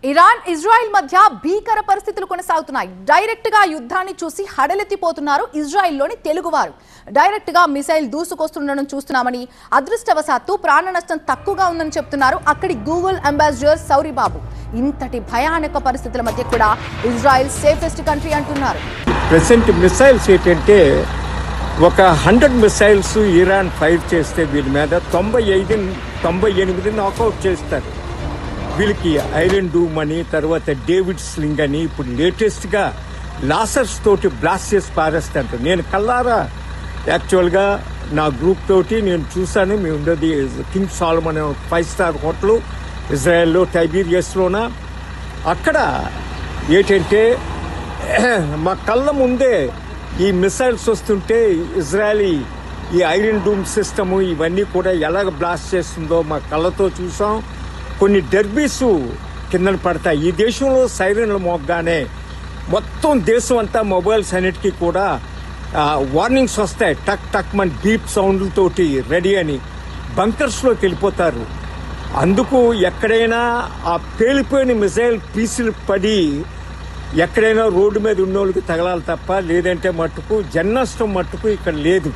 Iran Israel మధ్య భీకర పరిస్థితులు కొనసాగుతున్నాయి. డైరెక్ట్ గా యుద్ధాన్ని చూసి హడలెత్తిపోతున్నారు ఇజ్రాయెల్లోని తెలుగువారు. డైరెక్ట్ గా మిసైల్ దూసుకొస్తుండడం చూస్తున్నామని, అదృష్టవశాత్తు ప్రాణ నష్టం తక్కువగా ఉందని చెప్తున్నారు అక్కడి గూగుల్ అంబాసిడర్ సౌరిబాబు. ఇంతటి భయానక పరిస్థితుల మధ్య కూడా ఇజ్రాయెల్ సేఫెస్ట్ కంట్రీ అంటున్నారు. ప్రెసెంట్ మిసైల్స్ ఏంటంటే ఒక 100 మిసైల్స్ ఇరాన్ ఫైర్ చేస్తే వీళ్ళ మీద 98 నాకౌట్ చేస్తారు. వీళ్ళకి ఐరన్ డూమ్ అని, తర్వాత డేవిడ్ స్లింగ్ అని, ఇప్పుడు లేటెస్ట్గా లాసర్స్ తోటి బ్లాస్ట్ చేసి పారేస్తారు. నేను కల్లారా యాక్చువల్గా నా గ్రూప్ తోటి నేను చూశాను. మేము ఉండేది కింగ్ సాలమన్ 5 స్టార్ హోటల్ ఇజ్రాయెల్లో టైబీరియస్లోన. అక్కడ ఏంటంటే మా కళ్ళ ముందే ఈ మిసైల్స్ వస్తుంటే ఇజ్రాయలీ ఈ ఐరన్ డూమ్ సిస్టము ఇవన్నీ కూడా ఎలాగ బ్లాస్ట్ చేస్తుందో మా కళ్ళతో చూసాం. కొన్ని డెర్బీస్ కిందన పడతాయి. ఈ దేశంలో సైరన్లు మోగ్గానే మొత్తం దేశం అంతా మొబైల్స్ అన్నిటికీ కూడా వార్నింగ్స్ వస్తాయి. టక్ టక్ మన బీప్ సౌండ్లతోటి రెడీ అని బంకర్స్లోకి వెళ్ళిపోతారు. అందుకు ఎక్కడైనా ఆ పేలిపోయిన మిసైల్ పీసులు పడి ఎక్కడైనా రోడ్డు మీద ఉన్నోళ్ళకి తగలాలి తప్ప, లేదంటే మట్టుకు జననష్టం మట్టుకు ఇక్కడ లేదు.